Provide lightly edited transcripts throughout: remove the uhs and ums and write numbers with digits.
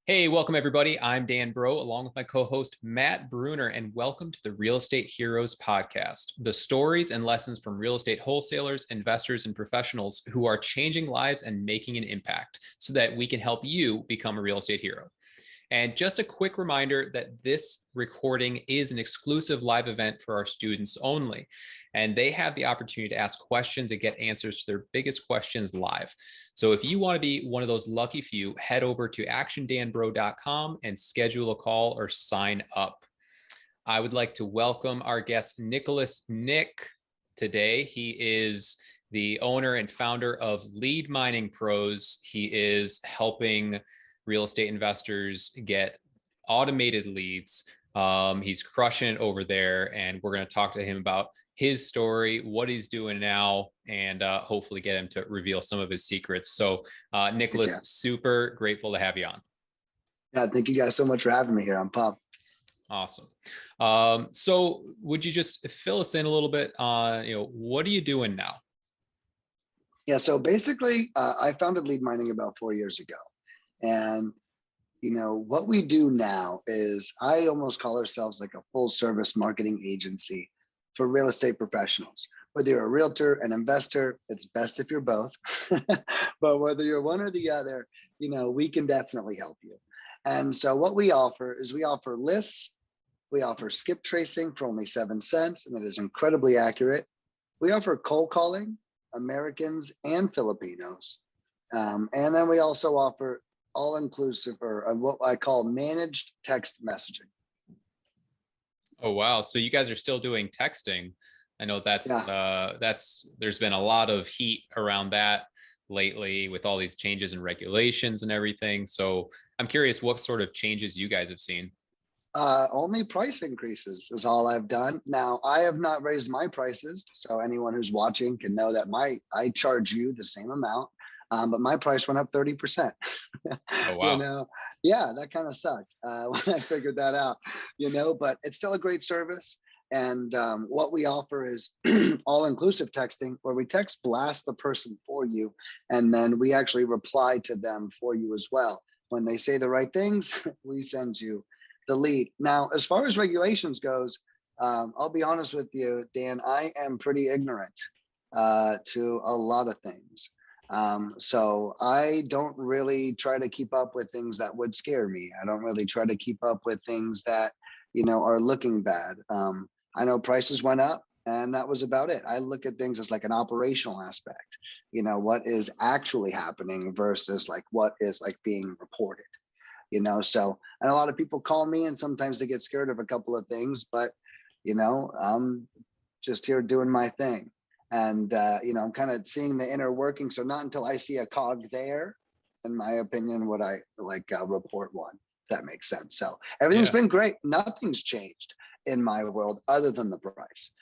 Hey, welcome everybody. I'm Dan Bro, along with my co-host Matt Bruner, and welcome to the Real Estate Heroes podcast, the stories and lessons from real estate wholesalers, investors, and professionals who are changing lives and making an impact so that we can help you become a real estate hero. And just a quick reminder that this recording is an exclusive live event for our students only. And they have the opportunity to ask questions and get answers to their biggest questions live. So if you want to be one of those lucky few, head over to actiondanbro.com and schedule a call or sign up. I would like to welcome our guest, Nicholas Nick, today. He is the owner and founder of Lead Mining Pros. He is helping real estate investors get automated leads. He's crushing it over there, and we're going to talk to him about his story, what he's doing now, and hopefully get him to reveal some of his secrets. So, Nicholas, super grateful to have you on. Yeah, thank you guys so much for having me here. I'm pumped. Awesome. So, would you just fill us in a little bit on, what are you doing now? Yeah, so basically, I founded Lead Mining about 4 years ago. And, what we do now is I almost call ourselves like a full service marketing agency for real estate professionals. Whether you're a realtor, an investor, it's best if you're both. But whether you're one or the other, we can definitely help you. And so what we offer is we offer lists. We offer skip tracing for only 7 cents, and it is incredibly accurate. We offer cold calling, Americans and Filipinos. And then we also offer all-inclusive, or what I call managed text messaging. Oh, wow. So you guys are still doing texting. I know there's been a lot of heat around that lately with all these changes in regulations and everything. So I'm curious what sort of changes you guys have seen. Only price increases is all I've done. Now, I have not raised my prices, so anyone who's watching can know that I charge you the same amount, but my price went up 30%. Oh, wow. Yeah, that kind of sucked when I figured that out, but it's still a great service. And what we offer is all-inclusive texting, where we text blast the person for you, and then we actually reply to them for you as well. When they say the right things, we send you the lead. Now, as far as regulations goes, I'll be honest with you, Dan, I am pretty ignorant to a lot of things. So I don't really try to keep up with things that would scare me. I don't really try to keep up with things that, are looking bad. I know prices went up, and that was about it. I look at things as like an operational aspect, what is actually happening versus like what is like being reported. So, and a lot of people call me, and sometimes they get scared of a couple of things, but, I'm just here doing my thing. And, I'm kind of seeing the inner working. So not until I see a cog there, in my opinion, would I report one, if that makes sense. So everything's been great. Nothing's changed in my world other than the price,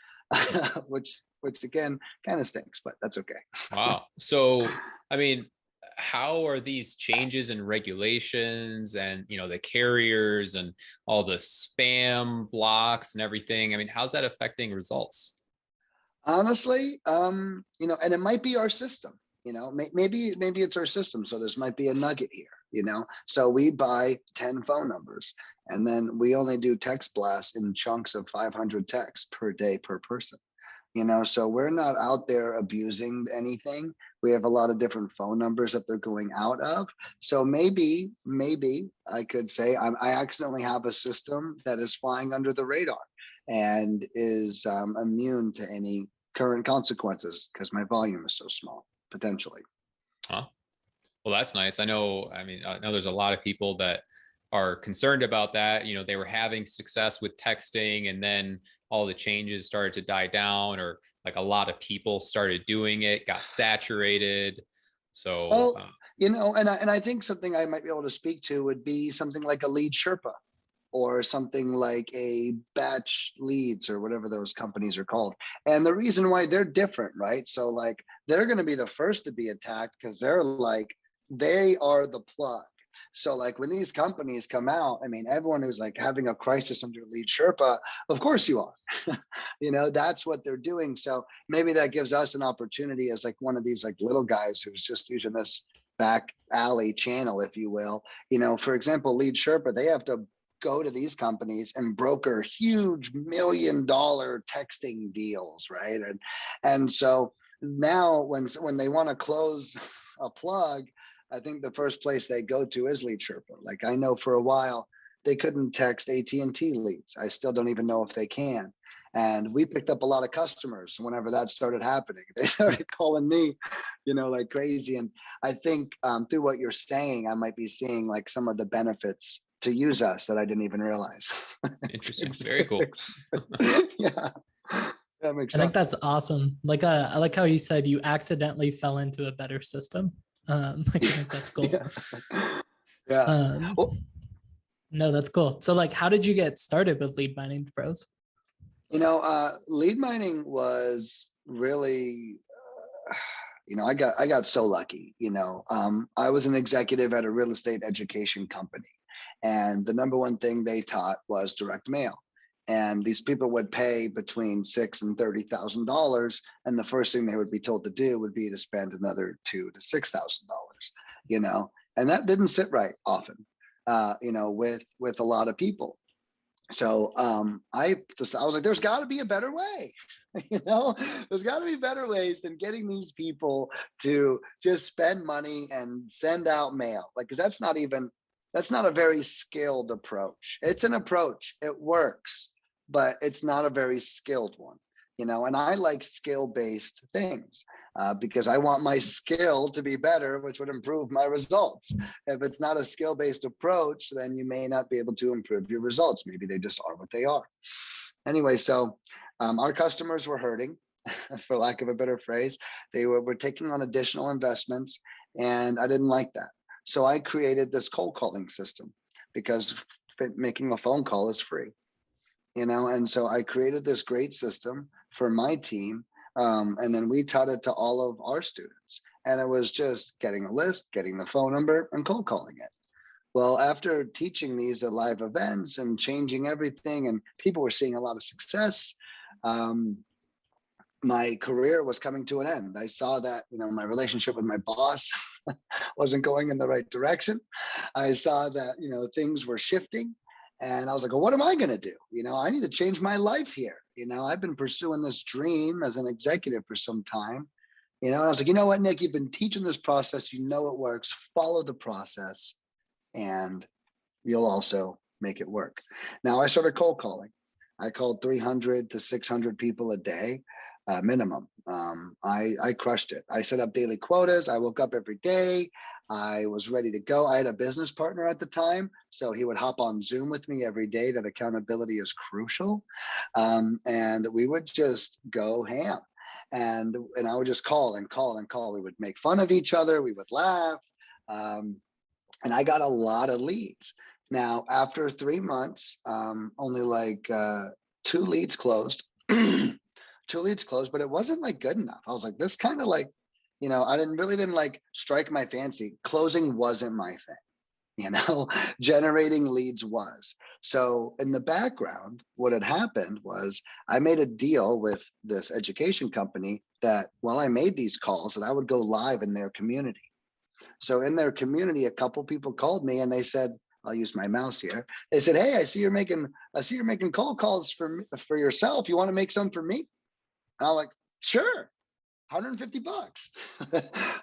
which again, kind of stinks, but that's okay. Wow. So, I mean, how are these changes in regulations and, the carriers and all the spam blocks and everything? I mean, how's that affecting results? Honestly, and it might be our system, maybe it's our system. So this might be a nugget here, so we buy 10 phone numbers, and then we only do text blasts in chunks of 500 texts per day per person. So we're not out there abusing anything. We have a lot of different phone numbers that they're going out of. So maybe I could say I accidentally have a system that is flying under the radar and is immune to any current consequences because my volume is so small, potentially. Huh? Well, that's nice. I know there's a lot of people that are concerned about that. They were having success with texting, and then all the changes started to die down, or like a lot of people started doing it, got saturated. So, and I think something I might be able to speak to would be something like a lead Sherpa, or something like a batch leads, or whatever those companies are called. And the reason why they're different, right? So like they're going to be the first to be attacked because they are the plug. So like when these companies come out, I mean, everyone who's like having a crisis under lead Sherpa, of course you are, that's what they're doing. So maybe that gives us an opportunity as like one of these like little guys who's just using this back alley channel, if you will. For example, Lead Sherpa, they have to go to these companies and broker huge $1 million texting deals, right? And so now when they want to close a plug, I think the first place they go to is Lead Sherpa. Like, I know for a while they couldn't text AT&T leads. I still don't even know if they can. And we picked up a lot of customers whenever that started happening. They started calling me, like crazy. And I think through what you're saying, I might be seeing like some of the benefits to use us that I didn't even realize. Interesting. Very cool. Yeah. That makes sense. I think that's awesome. Like, I like how you said you accidentally fell into a better system. Like, I think that's cool. Yeah. Well, no, that's cool. So like, how did you get started with Lead Mining Pros? Lead mining was really, I got so lucky. I was an executive at a real estate education company, and the number one thing they taught was direct mail. And these people would pay between $6,000 and $30,000, and the first thing they would be told to do would be to spend another $2,000 to $6,000. And that didn't sit right often, with a lot of people. So I was like, there's got to be a better way. There's got to be better ways than getting these people to just spend money and send out mail. Like, because that's not a very skilled approach. It's an approach, it works, but it's not a very skilled one. And I like skill-based things because I want my skill to be better, which would improve my results. If it's not a skill-based approach, then you may not be able to improve your results. Maybe they just are what they are. Anyway, so our customers were hurting, for lack of a better phrase. They were taking on additional investments, and I didn't like that. So I created this cold calling system because making a phone call is free. And so I created this great system for my team. And then we taught it to all of our students. And it was just getting a list, getting the phone number, and cold calling it. Well, after teaching these at live events and changing everything, and people were seeing a lot of success, my career was coming to an end. I saw that, my relationship with my boss wasn't going in the right direction. I saw that, things were shifting. And I was like, well, what am I going to do? I need to change my life here. I've been pursuing this dream as an executive for some time. And I was like, you know what, Nick, you've been teaching this process. It works. Follow the process and you'll also make it work. Now I started cold calling. I called 300 to 600 people a day. Minimum. I crushed it. I set up daily quotas. I woke up every day. I was ready to go. I had a business partner at the time, so he would hop on Zoom with me every day. That accountability is crucial. And we would just go ham. And I would just call and call and call. We would make fun of each other. We would laugh. And I got a lot of leads. Now, after 3 months, only like 2 leads closed. 2 leads closed, but it wasn't like good enough. I was like, this kind of like, I didn't like strike my fancy. Closing wasn't my thing, generating leads was. So in the background, what had happened was I made a deal with this education company that while I made these calls, that I would go live in their community. So in their community, a couple people called me and they said, I'll use my mouse here. They said, hey, I see you're making cold calls for yourself. You want to make some for me? And I'm like, sure, $150.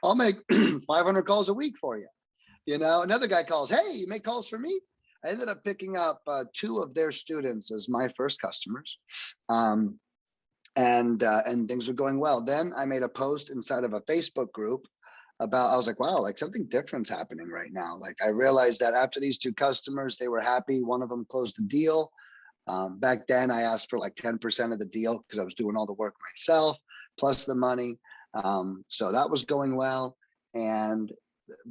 I'll make 500 calls a week for you. Another guy calls, hey, you make calls for me? I ended up picking up 2 of their students as my first customers. And things were going well. Then I made a post inside of a Facebook group I was like, wow, like something different's happening right now. Like I realized that after these 2 customers, they were happy. One of them closed the deal. Back then I asked for like 10% of the deal because I was doing all the work myself, plus the money. So that was going well. And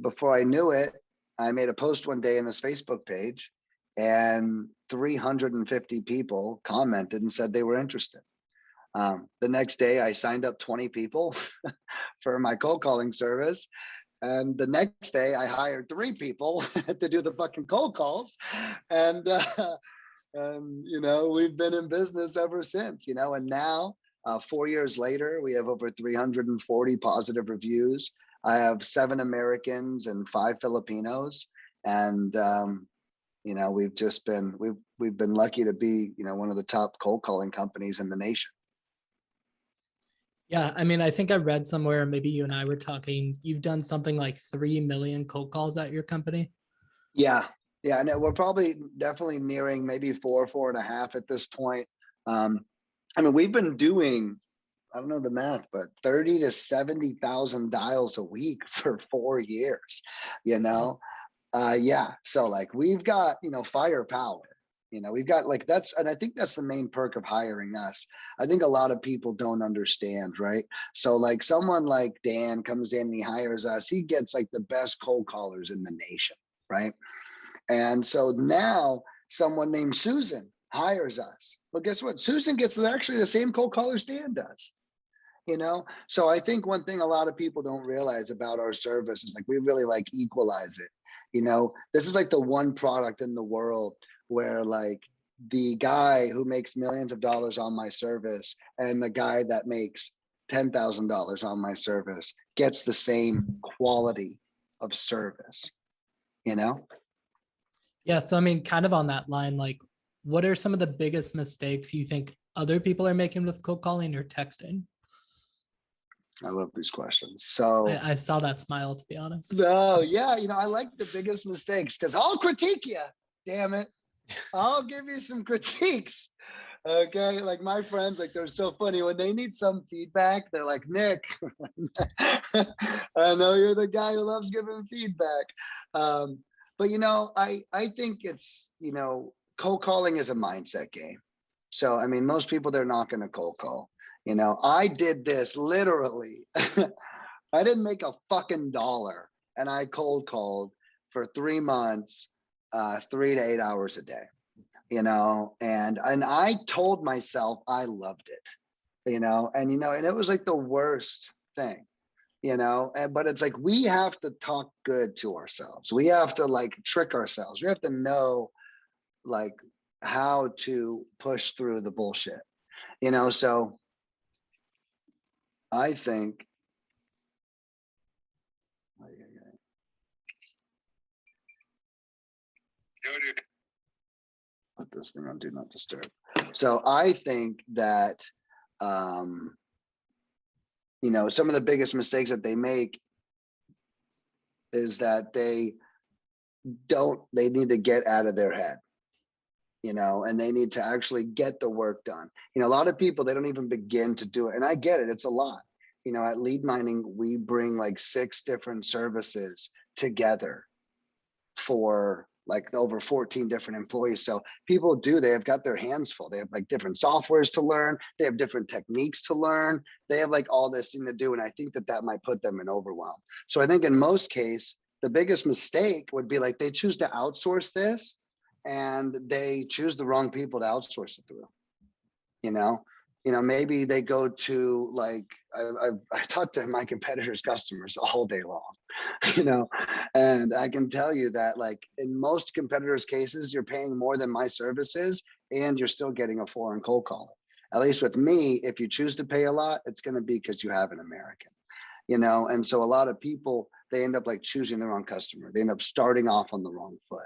before I knew it, I made a post one day in this Facebook page and 350 people commented and said they were interested. The next day I signed up 20 people for my cold calling service. And the next day I hired 3 people to do the fucking cold calls. And we've been in business ever since, and now 4 years later, we have over 340 positive reviews. I have 7 Americans and 5 Filipinos. And, we've been lucky to be, one of the top cold calling companies in the nation. Yeah, I mean, I think I read somewhere, maybe you and I were talking, you've done something like 3 million cold calls at your company. Yeah. Yeah. And we're probably definitely nearing maybe 4.5 at this point. We've been doing, I don't know the math, but 30 to 70,000 dials a week for 4 years, yeah. So like we've got, firepower, we've got like and I think that's the main perk of hiring us. I think a lot of people don't understand, right? So like someone like Dan comes in and he hires us, he gets like the best cold callers in the nation, right? And so now someone named Susan hires us. But guess what? Susan gets actually the same cold callers Dan does. So I think one thing a lot of people don't realize about our service is like we really like equalize it. This is like the one product in the world where like the guy who makes millions of dollars on my service and the guy that makes $10,000 on my service gets the same quality of service. Yeah, so I mean, kind of on that line, like, what are some of the biggest mistakes you think other people are making with cold calling or texting? I love these questions. So I saw that smile, to be honest. No, yeah, I like the biggest mistakes because I'll critique you. Damn it, I'll give you some critiques. Okay, like my friends, like they're so funny when they need some feedback. They're like, Nick, I know you're the guy who loves giving feedback. But I think it's cold calling is a mindset game. So I mean, most people, they're not going to cold call. I did this literally. I didn't make a fucking dollar, and I cold called for 3 months, 3 to 8 hours a day. And I told myself I loved it. And it was like the worst thing. But it's like we have to talk good to ourselves. We have to like trick ourselves. We have to know like how to push through the bullshit. So I think put this thing on do not disturb. So I think that some of the biggest mistakes that they make is that they need to get out of their head, and they need to actually get the work done. A lot of people, they don't even begin to do it. And I get it. It's a lot. At Lead Mining, we bring like 6 different services together for like over 14 different employees. So people they have got their hands full. They have like different softwares to learn. They have different techniques to learn. They have like all this thing to do. And I think that might put them in overwhelm. So I think in most cases, the biggest mistake would be like they choose to outsource this and they choose the wrong people to outsource it through. Maybe they go to like, I talk to my competitors' customers all day long, and I can tell you that like in most competitors' cases, you're paying more than my services and you're still getting a foreign cold caller. At least with me, if you choose to pay a lot, it's going to be because you have an American, and so a lot of people, they end up like choosing the wrong customer. They end up starting off on the wrong foot.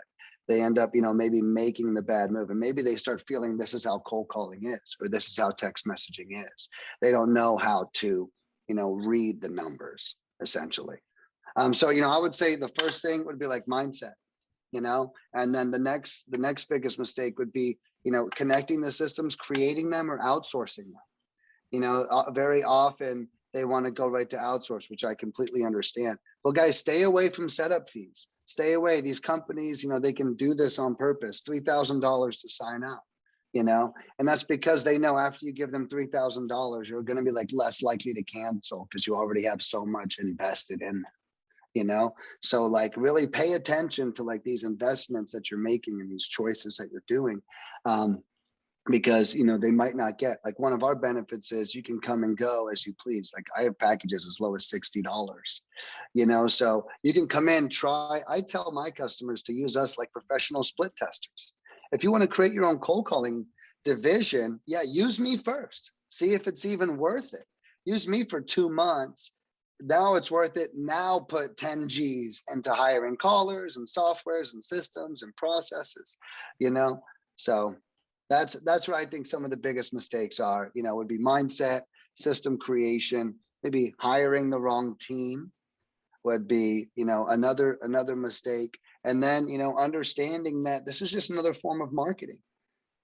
They end up, maybe making the bad move, and maybe they start feeling this is how cold calling is, or this is how text messaging is. They don't know how to, read the numbers essentially. So, I would say the first thing would be like mindset, and then the next biggest mistake would be, connecting the systems, creating them or outsourcing them. Very often they want to go right to outsource, which I completely understand. Well, guys, stay away from setup fees. Stay away. These companies, they can do this on purpose, $3,000 to sign up, and that's because they know after you give them $3,000, you're going to be like less likely to cancel because you already have so much invested in them, so like really pay attention to like these investments that you're making and these choices that you're doing. Because they might not get, like, one of our benefits is you can come and go as you please. Like I have packages as low as $60, so you can come in, try. I tell my customers to use us like professional split testers. If you want to create your own cold calling division, yeah, use me first. See if it's even worth it. Use me for 2 months. now it's worth it. Now put 10 G's into hiring callers and softwares and systems and processes, you know? So that's what I think some of the biggest mistakes are, you know, would be mindset, system creation, maybe hiring the wrong team would be, you know, another mistake. And then, you know, understanding that this is just another form of marketing.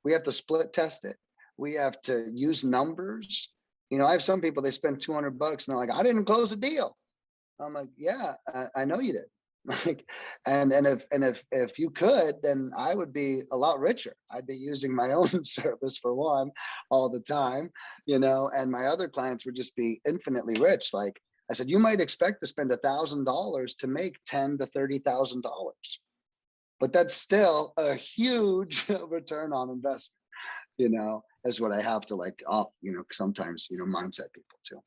We have to split test it. We have to use numbers. You know, I have some people, they spend $200 and they're like, I didn't close a deal. I'm like, yeah, I know you did. Like, and if you could, then I would be a lot richer. I'd be using my own service for one all the time, you know, and my other clients would just be infinitely rich. Like I said, you might expect to spend $1,000 to make $10,000 to $30,000, but that's still a huge return on investment, you know, is what I have to like, you know, sometimes, you know, mindset people too.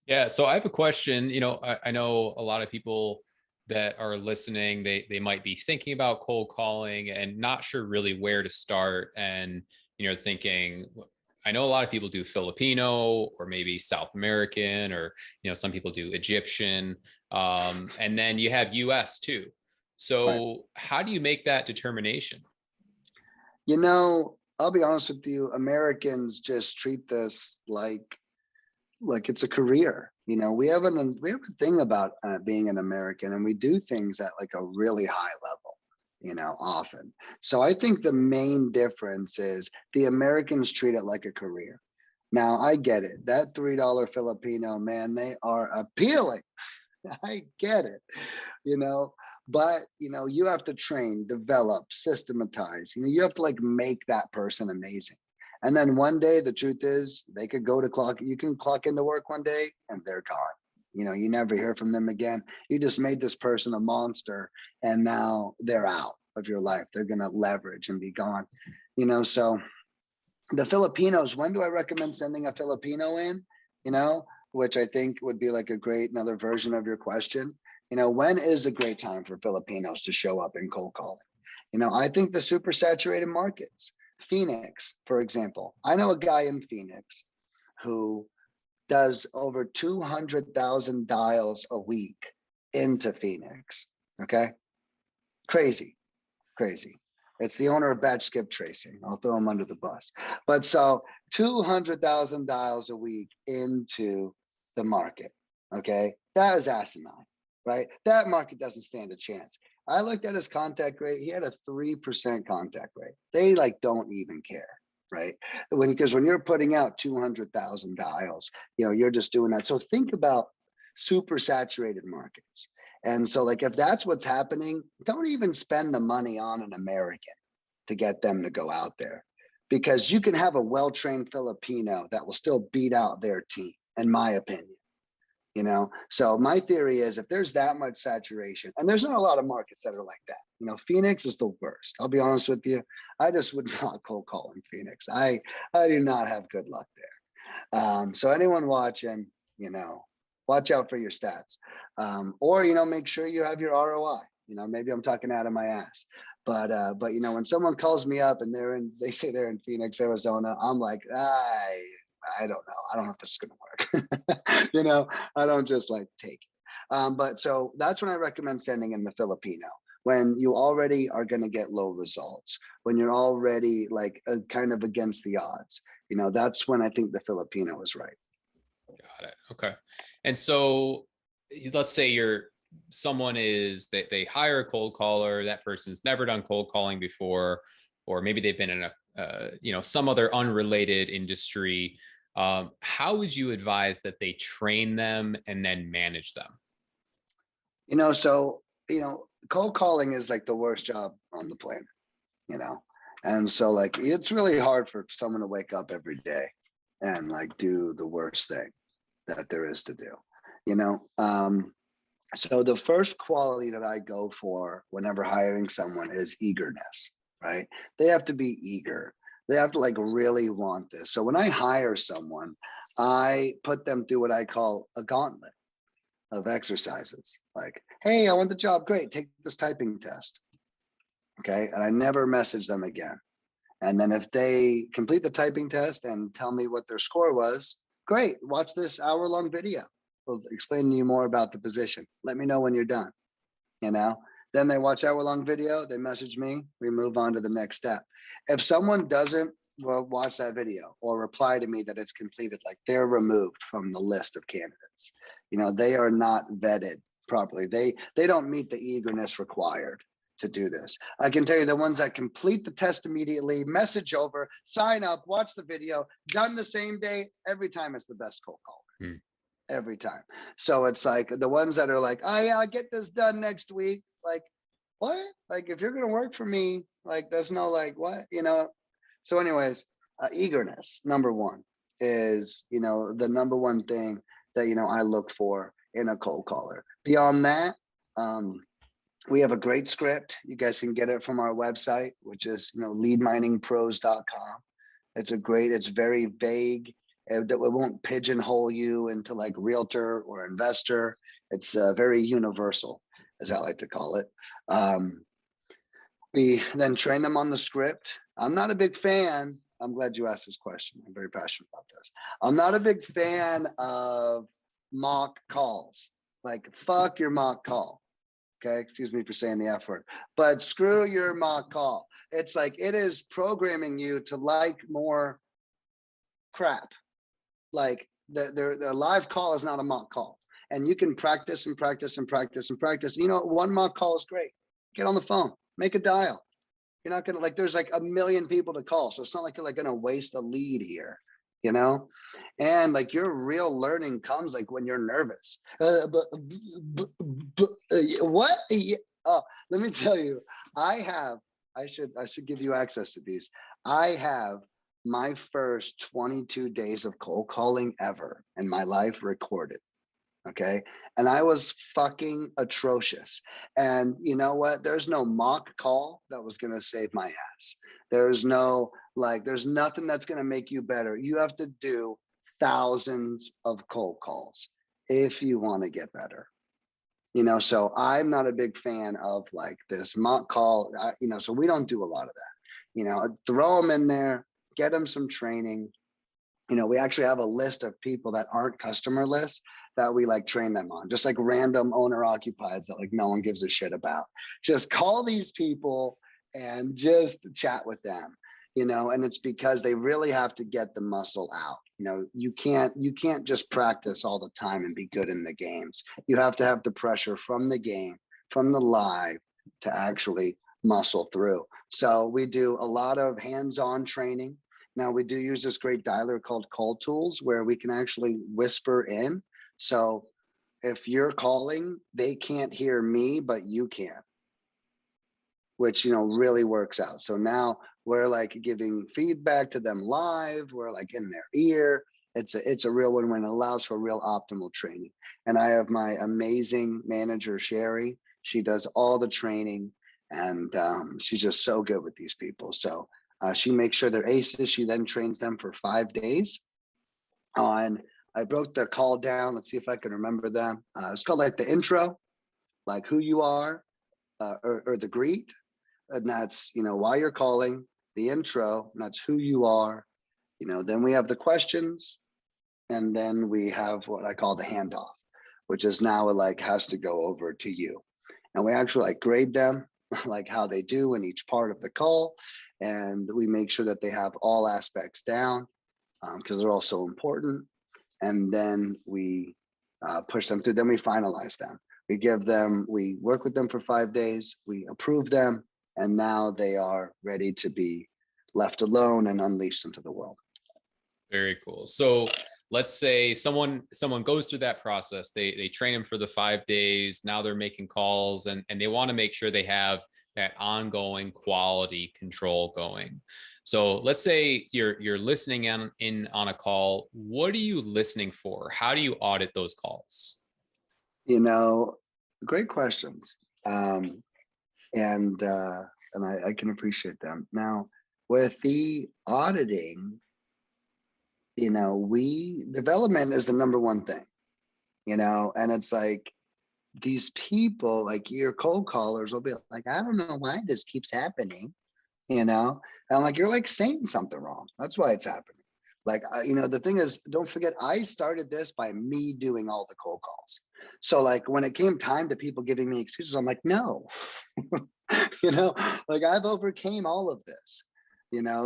Yeah. So I have a question. You know, I know a lot of people that are listening, they might be thinking about cold calling and not sure really where to start. And, you know, thinking, I know a lot of people do Filipino or maybe South American, or, you know, some people do Egyptian. And then you have US too. So Right. how do you make that determination? You know, I'll be honest with you, Americans just treat this like it's a career. You know, we have a thing about being an American, and we do things at like a really high level, you know, often. So I think the main difference is the Americans treat it like a career. Now I get it. That $3 Filipino, man, they are appealing. I get it, you know, but you know, you have to train, develop, systematize, you know, you have to like make that person amazing. And then one day, the truth is, they could go to clock, you can clock into work one day and they're gone. You know, you never hear from them again. You just made this person a monster and now they're out of your life. They're going to leverage and be gone. You know, so the Filipinos, when do I recommend sending a Filipino in? You know, which I think would be like a great another version of your question. You know, when is a great time for Filipinos to show up in cold calling? You know, I think the super saturated markets, Phoenix, for example. I know a guy in Phoenix who does over 200,000 dials a week into Phoenix. Okay. Crazy, crazy. It's the owner of Batch Skip Tracing. I'll throw him under the bus. But so 200,000 dials a week into the market. Okay. That is asinine, right? That market doesn't stand a chance. I looked at his contact rate. He had a 3% contact rate. They like don't even care, right? Because when you're putting out 200,000 dials, you know, you're just doing that. So think about super saturated markets. And so like, if that's what's happening, don't even spend the money on an American to get them to go out there, because you can have a well-trained Filipino that will still beat out their team, in my opinion. You know, so my theory is if there's that much saturation, and there's not a lot of markets that are like that, you know, Phoenix is the worst. I'll be honest with you. I just would not cold call in Phoenix. I do not have good luck there. So anyone watching, you know, watch out for your stats, or, you know, make sure you have your ROI. You know, maybe I'm talking out of my ass, but you know, when someone calls me up and they say they're in Phoenix, Arizona, I'm like, I don't know. I don't know if this is going to work. You know, I don't just like take it. But so that's when I recommend sending in the Filipino, when you already are going to get low results, when you're already like kind of against the odds. You know, that's when I think the Filipino is right. Got it. Okay. And so let's say they hire a cold caller, that person's never done cold calling before, or maybe they've been in a you know, some other unrelated industry. How would you advise that they train them and then manage them? You know, so, you know, cold calling is like the worst job on the planet, you know? And so like, it's really hard for someone to wake up every day and like do the worst thing that there is to do, you know? So the first quality that I go for whenever hiring someone is eagerness, right? They have to be eager. They have to like really want this. So when I hire someone, I put them through what I call a gauntlet of exercises. Like, hey, I want the job. Great. Take this typing test. Okay. And I never message them again. And then if they complete the typing test and tell me what their score was, great. Watch this hour-long video. We'll explain to you more about the position. Let me know when you're done. Then they watch hour-long video, they message me, we move on to the next step. If someone doesn't watch that video or reply to me that it's completed, like they're removed from the list of candidates. They are not vetted properly. They don't meet the eagerness required to do this. I can tell you the ones that complete the test immediately, message over, sign up, watch the video, done the same day, every time it's the best cold caller. Every time. So it's like the ones that are like, oh yeah, I'll get this done next week. Like, what? Like, if you're going to work for me, like, there's no like, what, So anyways, eagerness, number one, is, the number one thing that, I look for in a cold caller. Beyond that, we have a great script. You guys can get it from our website, which is, leadminingpros.com. It's very vague. It won't pigeonhole you into like realtor or investor. It's very universal, as I like to call it. We then train them on the script. I'm not a big fan. I'm glad you asked this question. I'm very passionate about this. I'm not a big fan of mock calls. Like, fuck your mock call. Okay, excuse me for saying the F word, but screw your mock call. It's like, it is programming you to like more crap. Like the live call is not a mock call, and you can practice and practice and practice and practice. One mock call is great. Get on the phone, make a dial. You're not gonna there's like a million people to call, so it's not like you're like gonna waste a lead here, and like your real learning comes like when you're nervous. What? Oh, let me tell you, I should give you access to these. I have my first 22 days of cold calling ever in my life recorded. Okay. And I was fucking atrocious. And you know what? There's no mock call that was going to save my ass. There's nothing that's going to make you better. You have to do thousands of cold calls if you want to get better. So I'm not a big fan of like this mock call, so we don't do a lot of that. Throw them in there. Get them some training. We actually have a list of people that aren't customer lists that we like train them on, just like random owner occupieds that like no one gives a shit about. Just call these people and just chat with them, and it's because they really have to get the muscle out. You can't just practice all the time and be good in the games. You have to have the pressure from the game, from the live, to actually muscle through. So we do a lot of hands-on training. Now we do use this great dialer called Call Tools, where we can actually whisper in. So if you're calling, they can't hear me, but you can, which, really works out. So now we're like giving feedback to them live. We're like in their ear. It's a real win-win. It allows for real optimal training. And I have my amazing manager, Sherry. She does all the training, and she's just so good with these people. So she makes sure they're aces. She then trains them for 5 days on, I broke the call down. Let's see if I can remember them. It's called like the intro, like who you are, or the greet. And that's, why you're calling, the intro, and that's who you are. Then we have the questions, and then we have what I call the handoff, which is now like has to go over to you. And we actually like grade them, like how they do in each part of the call. And we make sure that they have all aspects down, because they're all so important. And then we push them through, then we finalize them. We work with them for 5 days, we approve them, and now they are ready to be left alone and unleashed into the world. Very cool. So let's say someone goes through that process. They train them for the 5 days. Now they're making calls, and they want to make sure they have that ongoing quality control going. So let's say you're listening in on a call. What are you listening for? How do you audit those calls? Great questions. And I can appreciate them. Now, with the auditing, development is the number one thing, and it's like these people, like your cold callers will be like, I don't know why this keeps happening, and I'm like, you're like saying something wrong. That's why it's happening. Like, the thing is, don't forget, I started this by me doing all the cold calls. So like when it came time to people giving me excuses, I'm like, no, like I've overcame all of this,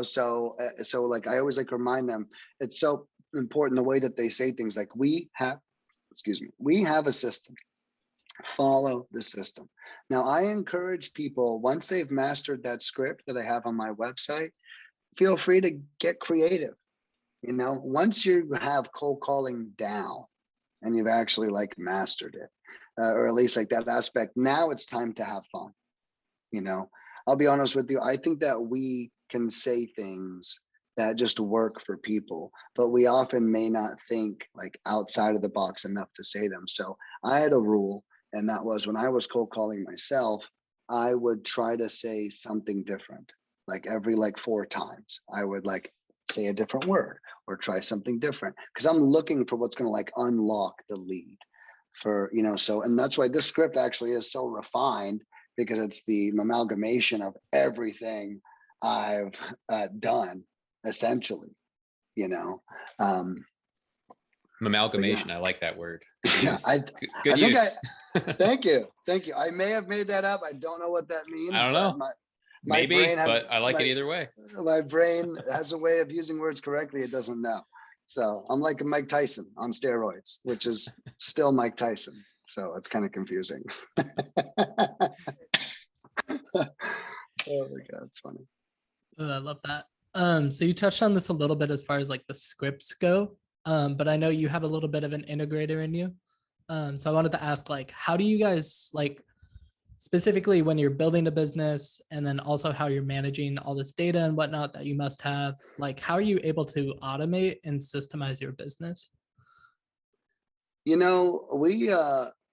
so like I always like remind them, it's so important the way that they say things, like we have a system, follow the system. Now I encourage people, once they've mastered that script that I have on my website, feel free to get creative. Once you have cold calling down and you've actually like mastered it, or at least like that aspect, now it's time to have fun. I'll be honest with you, I think that we can say things that just work for people, but we often may not think like outside of the box enough to say them. So I had a rule, and that was, when I was cold calling myself, I would try to say something different. Like every 4 times, I would like say a different word or try something different, because I'm looking for what's going to like unlock the lead for, so, and that's why this script actually is so refined, because it's the amalgamation of everything I've done, essentially, Amalgamation. Yeah. I like that word. Yeah, Good use. Thank you. I may have made that up. I don't know what that means. I don't know. Maybe, but I like it either way. My brain has a way of using words correctly. It doesn't know. So I'm like Mike Tyson on steroids, which is still Mike Tyson. So it's kind of confusing. Oh my God, it's funny. I love that. So you touched on this a little bit as far as like the scripts go, but I know you have a little bit of an integrator in you. So I wanted to ask, like, how do you guys, like, specifically when you're building a business, and then also how you're managing all this data and whatnot that you must have, like, how are you able to automate and systemize your business?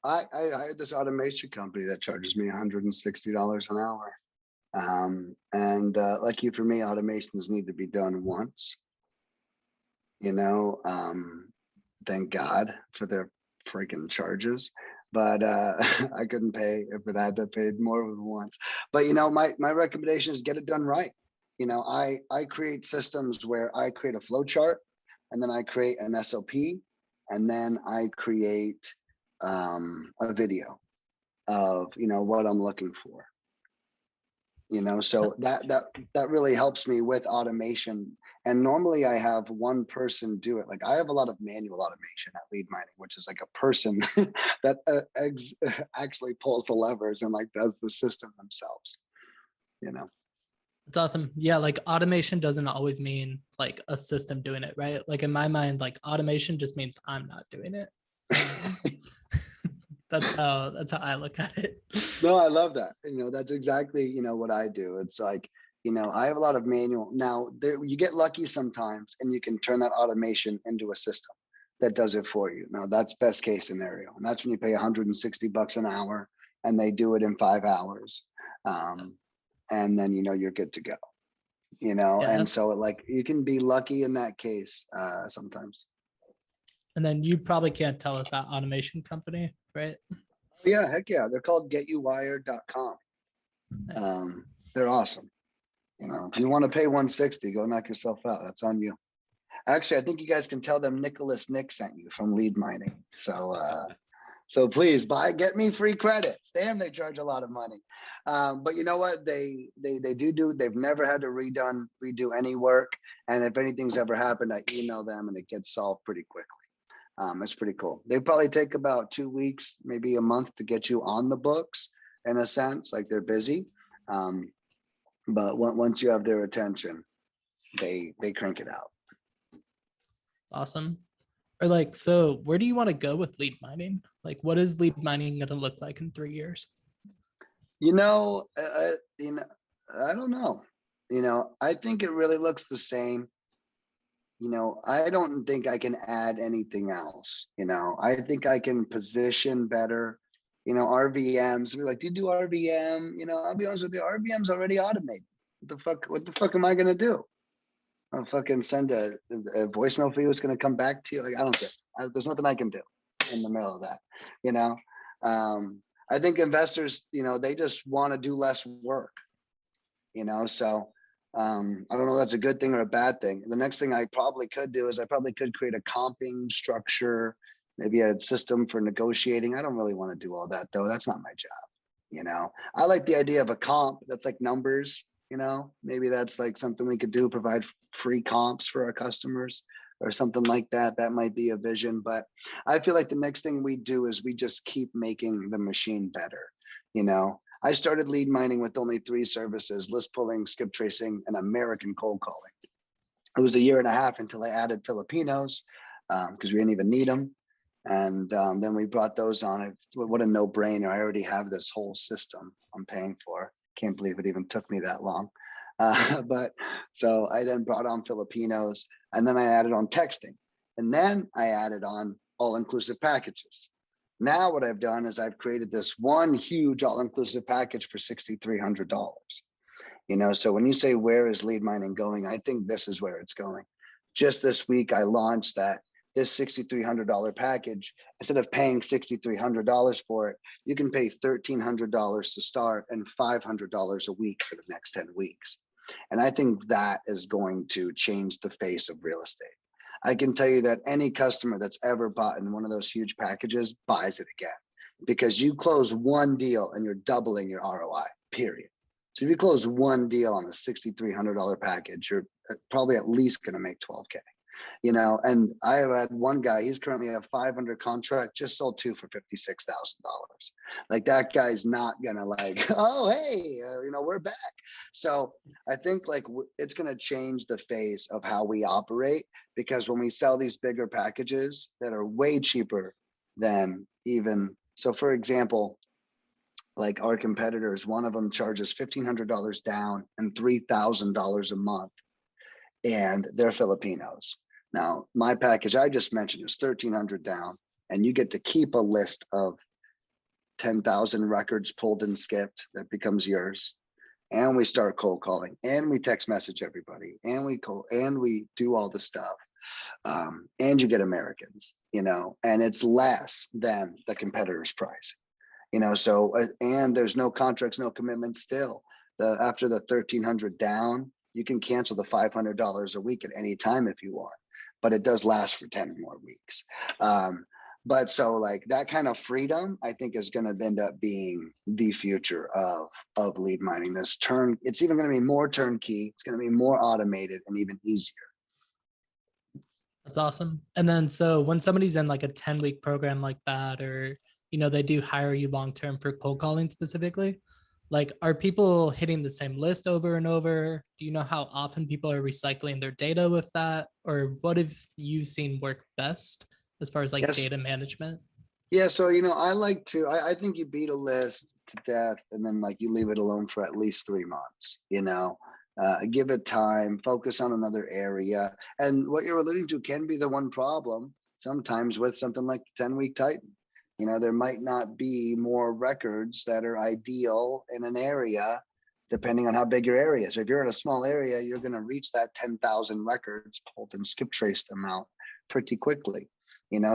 I hired this automation company that charges me $160 an hour. And lucky for me, automations need to be done once. Thank God for their freaking charges. But I couldn't pay if it had to pay more than once. But my recommendation is get it done right. I create systems where I create a flow chart, and then I create an SOP, and then I create a video of what I'm looking for. So that really helps me with automation. And normally I have one person do it. Like I have a lot of manual automation at Lead Mining, which is like a person that actually pulls the levers and like does the system themselves. It's awesome. Yeah, like automation doesn't always mean like a system doing it, right? Like in my mind, like automation just means I'm not doing it. That's how I look at it. No, I love that. That's exactly, what I do. It's like, I have a lot of manual. Now, you get lucky sometimes, and you can turn that automation into a system that does it for you. Now, that's best case scenario. And that's when you pay $160 an hour, and they do it in 5 hours. And then, you're good to go, yeah. And so like, you can be lucky in that case sometimes. And then you probably can't tell us that automation company, right? Yeah, heck yeah. They're called getyouwired.com. Nice. They're awesome. If you want to pay $160, go knock yourself out. That's on you. Actually, I think you guys can tell them Nick sent you from Lead Mining. So please get me free credits. Damn, they charge a lot of money. But you know what? They've never had to redo any work. And if anything's ever happened, I email them and it gets solved pretty quickly. It's pretty cool. They probably take about 2 weeks, maybe a month to get you on the books, in a sense, like they're busy. But once you have their attention, they crank it out. Awesome. Or like, so where do you want to go with Lead Mining? Like, what is Lead Mining going to look like in 3 years? I don't know. I think it really looks the same. I don't think I can add anything else. I think I can position better. RVMs. We're like, do you do RVM? I'll be honest with you, RVM's already automated. What the fuck am I gonna do? I'll fucking send a voicemail for you. It's gonna come back to you. Like, I don't care. There's nothing I can do in the middle of that. I think investors, they just want to do less work. So I don't know if that's a good thing or a bad thing. The next thing I probably could do is I probably could create a comping structure, maybe a system for negotiating. I don't really want to do all that though. That's not my job. I like the idea of a comp that's like numbers, maybe that's like something we could do, provide free comps for our customers or something like that. That might be a vision, but I feel like the next thing we do is we just keep making the machine better. I started lead mining with only 3 services: list pulling, skip tracing, and American cold calling. It was a year and a half until I added Filipinos because we didn't even need them. And then we brought those on. What a no-brainer. I already have this whole system I'm paying for. Can't believe it even took me that long. But so I then brought on Filipinos, and then I added on texting. And then I added on all-inclusive packages. Now what I've done is I've created this one huge all-inclusive package for $6,300. So when you say where is lead mining going, I think this is where it's going. Just this week, I launched this $6,300 package. Instead of paying $6,300 for it, you can pay $1,300 to start and $500 a week for the next 10 weeks. And I think that is going to change the face of real estate. I can tell you that any customer that's ever bought in one of those huge packages buys it again, because you close one deal and you're doubling your ROI, period. So if you close one deal on a $6,300 package, you're probably at least going to make 12K. And I have had one guy, he's currently a 500 contract, just sold 2 for $56,000. Like, that guy's not gonna oh, hey, we're back. So I think it's gonna change the face of how we operate, because when we sell these bigger packages that are way cheaper than even, so for example, like our competitors, one of them charges $1,500 down and $3,000 a month, and they're Filipinos. Now, my package I just mentioned is $1,300 down, and you get to keep a list of 10,000 records pulled and skipped that becomes yours. And we start cold calling, and we text message everybody, and we do all the stuff. And you get Americans, and it's less than the competitor's price, so, and there's no contracts, no commitments still. After the $1,300 down, you can cancel the $500 a week at any time if you want, but it does last for 10 more weeks. But so that kind of freedom, I think, is going to end up being the future of lead mining. It's even going to be more turnkey. It's going to be more automated and even easier. That's awesome. And then, so when somebody's in a 10-week program like that, or, they do hire you long-term for cold calling specifically, are people hitting the same list over and over? Do you know how often people are recycling their data with that? Or what have you seen work best as far as Yes. data management? Yeah, so I think you beat a list to death, and then you leave it alone for at least 3 months. Give it time, focus on another area. And what you're alluding to can be the one problem sometimes with something like 10-week Titan. There might not be more records that are ideal in an area, depending on how big your area is. So if you're in a small area, you're going to reach that 10,000 records pulled and skip traced amount pretty quickly.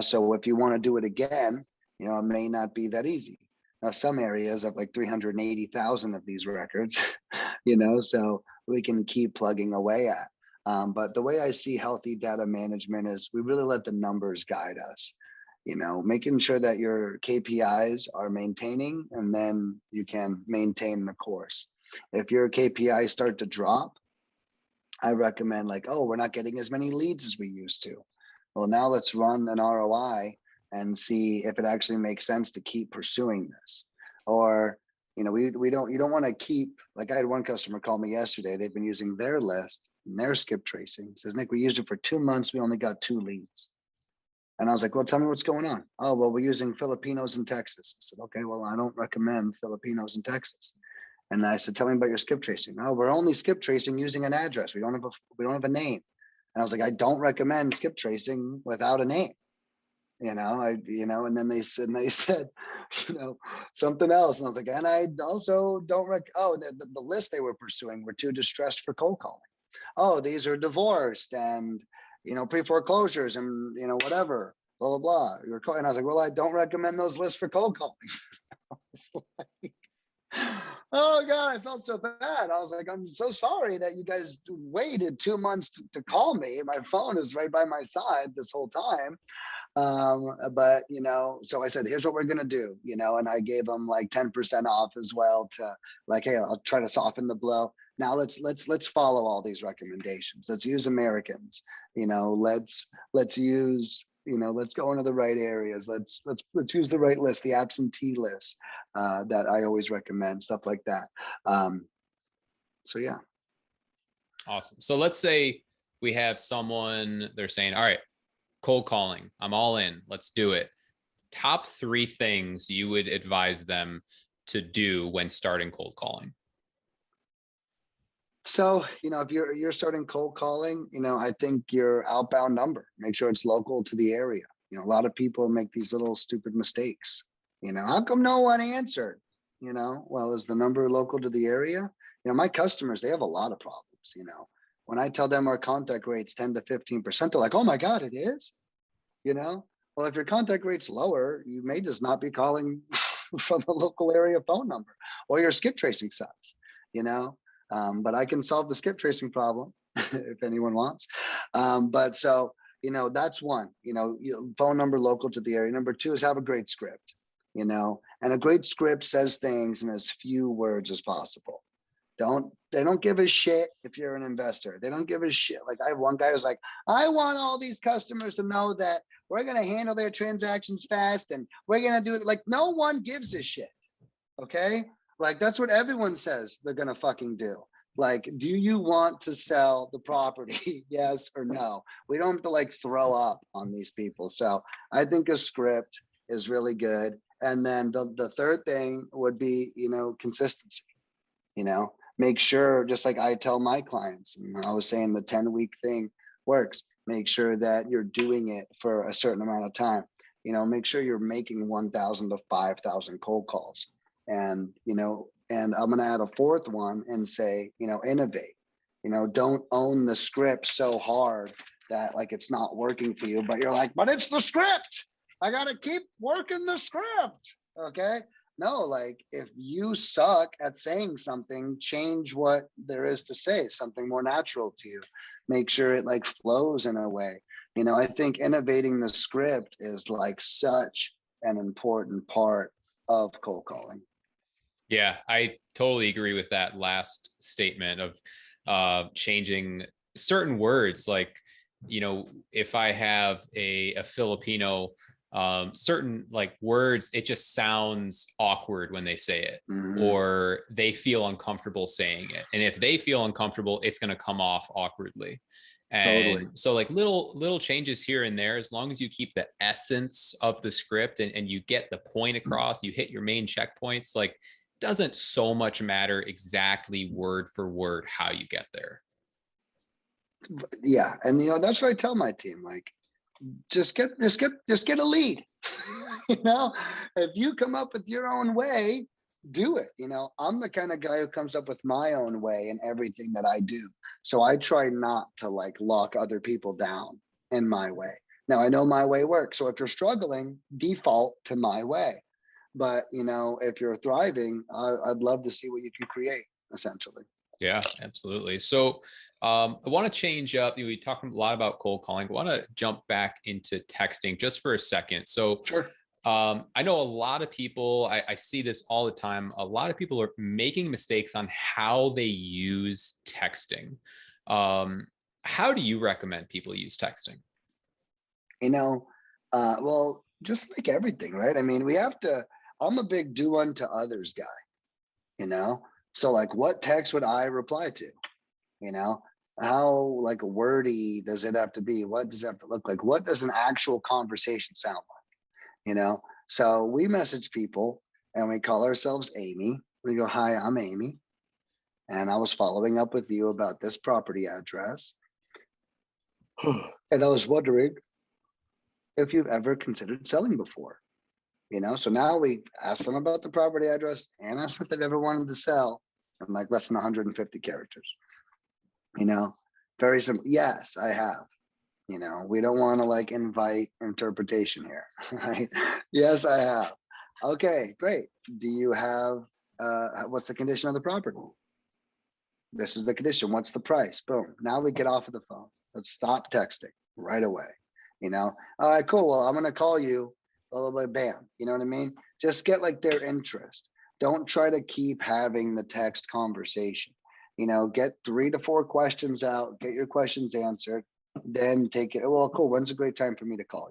So if you want to do it again, it may not be that easy. Now, some areas have 380,000 of these records, so we can keep plugging away at. But the way I see healthy data management is we really let the numbers guide us. Making sure that your KPIs are maintaining, and then you can maintain the course. If your KPIs start to drop, I recommend we're not getting as many leads as we used to. Well, now let's run an ROI and see if it actually makes sense to keep pursuing this. Or, you don't want to keep, I had one customer call me yesterday. They've been using their list and their skip tracing. He says, Nick, we used it for 2 months. We only got 2 leads. And I was like, well, tell me what's going on. Oh, well, we're using Filipinos in Texas. I said, okay, well, I don't recommend Filipinos in Texas. And I said, tell me about your skip tracing. Oh, we're only skip tracing using an address. We don't have a name. And I was like, I don't recommend skip tracing without a name. And then they said, something else. And I was like, and I also don't the list they were pursuing were too distressed for cold calling. Oh, these are divorced and pre-foreclosures and whatever, blah blah blah. And I was like, well, I don't recommend those lists for cold calling. Oh God, I felt so bad. I was like, I'm so sorry that you guys waited 2 months to call me. My phone is right by my side this whole time. But so I said, here's what we're gonna do, and I gave them like 10% off as well to like, hey, I'll try to soften the blow. Now let's follow all these recommendations. Let's use Americans. Let's use let's go into the right areas. Let's use the right list, the absentee list that I always recommend, stuff like that. So yeah. Awesome. So let's say we have someone, they're saying, all right, cold calling, I'm all in, let's do it. Top 3 things you would advise them to do when starting cold calling. So, if you're starting cold calling, I think your outbound number, make sure it's local to the area. A lot of people make these little stupid mistakes. How come no one answered? Well, is the number local to the area? My customers, they have a lot of problems. When I tell them our contact rate's 10 to 15%, they're like, oh my God, it is? Well, if your contact rate's lower, you may just not be calling from a local area phone number, or your skip tracing sucks, but I can solve the skip tracing problem if anyone wants. But so, that's one, phone number local to the area. Number 2 is have a great script, and a great script says things in as few words as possible. They don't give a shit if you're an investor. They don't give a shit. Like I have one guy who's like, I want all these customers to know that we're going to handle their transactions fast and we're going to do it. Like no one gives a shit. Okay. Like that's what everyone says they're going to fucking do. Like, do you want to sell the property? Yes or no? We don't have to like throw up on these people. So I think a script is really good. And then the third thing would be, consistency, make sure, just like I tell my clients, and I was saying the 10-week thing works, make sure that you're doing it for a certain amount of time. Make sure you're making 1,000 to 5,000 cold calls. And, and I'm going to add a fourth one and say, innovate, don't own the script so hard that like it's not working for you, but you're like, but it's the script. I got to keep working the script. Okay. No, like if you suck at saying something, change what there is to say, something more natural to you. Make sure it like flows in a way. I think innovating the script is like such an important part of cold calling. Yeah, I totally agree with that last statement of changing certain words. Like, if I have a Filipino, certain like words, it just sounds awkward when they say it, or they feel uncomfortable saying it. And if they feel uncomfortable, it's going to come off awkwardly. And totally. So like little changes here and there, as long as you keep the essence of the script and you get the point across, you hit your main checkpoints, like doesn't so much matter exactly word for word how you get there. Yeah. And that's what I tell my team, like, just get a lead. If you come up with your own way, do it. I'm the kind of guy who comes up with my own way in everything that I do. So I try not to like lock other people down in my way. Now I know my way works. So if you're struggling, default to my way. But if you're thriving, I'd love to see what you can create, essentially. Yeah, absolutely. So I want to change up. We talked a lot about cold calling. I want to jump back into texting just for a second. So sure. I know a lot of people, I see this all the time. A lot of people are making mistakes on how they use texting. How do you recommend people use texting? Well, just like everything, right? I mean, I'm a big do unto others guy, So like what text would I reply to? How like wordy does it have to be? What does it have to look like? What does an actual conversation sound like? So we message people and we call ourselves Amy. We go, hi, I'm Amy. And I was following up with you about this property address. And I was wondering if you've ever considered selling before. So now we ask them about the property address and ask if they've ever wanted to sell in like less than 150 characters. Very simple. Yes, I have. We don't want to like invite interpretation here, right? Yes, I have. Okay, great. Do you have what's the condition of the property? This is the condition. What's the price? Boom. Now we get off of the phone. Let's stop texting right away. All right, cool. Well, I'm going to call you, blah, blah, blah, bam. You know what I mean? Just get like their interest. Don't try to keep having the text conversation. Get 3 to 4 questions out, get your questions answered, then take it. Well, cool. When's a great time for me to call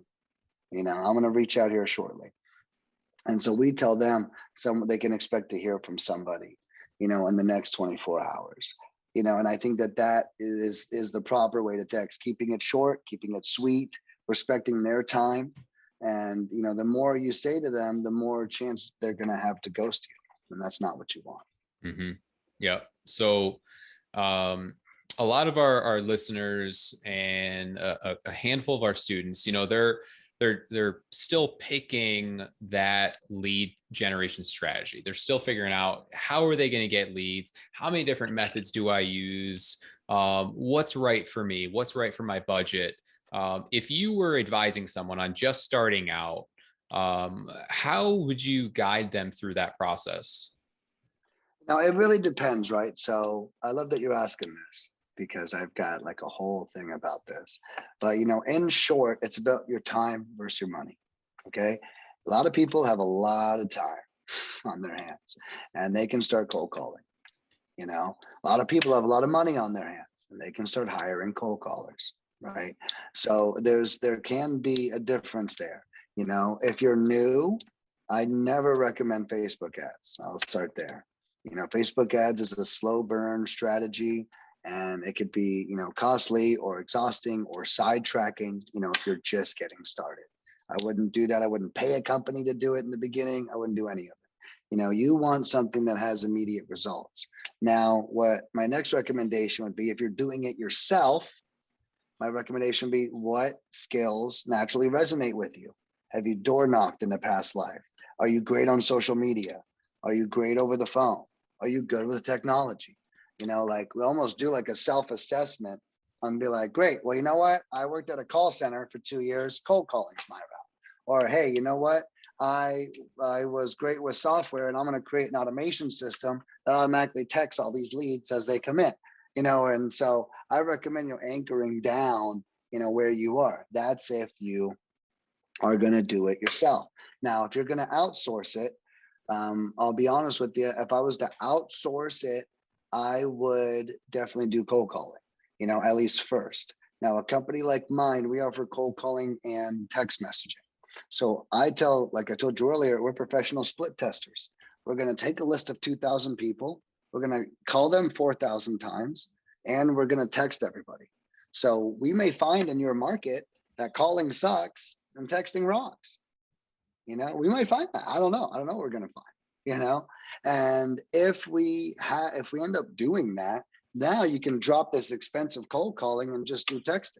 you? I'm going to reach out here shortly. And so we tell them they can expect to hear from somebody, in the next 24 hours. And I think that is the proper way to text, keeping it short, keeping it sweet, respecting their time. And, the more you say to them, the more chance they're going to have to ghost you. And that's not what you want. Mm-hmm. Yeah. So a lot of our listeners and a handful of our students, they're still picking that lead generation strategy. They're still figuring out, how are they going to get leads? How many different methods do I use? What's right for me? What's right for my budget? If you were advising someone on just starting out, how would you guide them through that process? Now, it really depends, right? So I love that you're asking this, because I've got like a whole thing about this. But, in short, it's about your time versus your money. Okay. A lot of people have a lot of time on their hands, and they can start cold calling. A lot of people have a lot of money on their hands, and they can start hiring cold callers. Right. So there can be a difference there. If you're new, I never recommend Facebook ads. I'll start there. Facebook ads is a slow burn strategy, and it could be, costly or exhausting or sidetracking, if you're just getting started. I wouldn't do that. I wouldn't pay a company to do it in the beginning. I wouldn't do any of it. You want something that has immediate results. Now, what my next recommendation would be, if you're doing it yourself, my recommendation would be, what skills naturally resonate with you? Have you door knocked in the past life? Are you great on social media? Are you great over the phone? Are you good with technology? Like we almost do like a self-assessment and be like, great. Well, you know what? I worked at a call center for 2 years. Cold calling's my route. Or, hey, you know what? I was great with software, and I'm going to create an automation system that automatically texts all these leads as they come in. And so I recommend you anchoring down, where you are. That's if you are going to do it yourself. Now, if you're going to outsource it, I'll be honest with you. If I was to outsource it, I would definitely do cold calling, at least first. Now, a company like mine, we offer cold calling and text messaging. So like I told you earlier, we're professional split testers. We're going to take a list of 2,000 people. We're going to call them 4,000 times, and we're going to text everybody. So we may find in your market that calling sucks and texting rocks. We might find that. I don't know what we're going to find, and if we end up doing that, now you can drop this expensive cold calling and just do texting,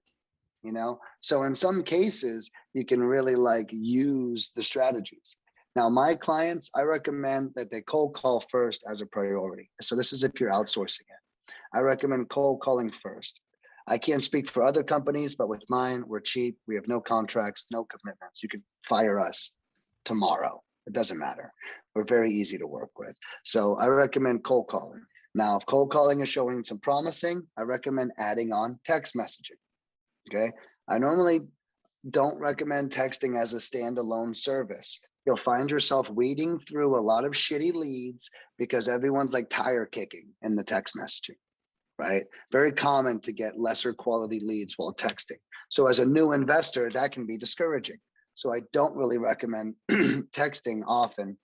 so in some cases you can really like use the strategies. Now, my clients, I recommend that they cold call first as a priority. So this is if you're outsourcing it. I recommend cold calling first. I can't speak for other companies, but with mine, we're cheap. We have no contracts, no commitments. You can fire us tomorrow. It doesn't matter. We're very easy to work with. So I recommend cold calling. Now, if cold calling is showing some promising, I recommend adding on text messaging. Okay. I normally don't recommend texting as a standalone service. You'll find yourself weeding through a lot of shitty leads because everyone's like tire kicking in the text messaging, right? Very common to get lesser quality leads while texting. So as a new investor, that can be discouraging. So I don't really recommend texting often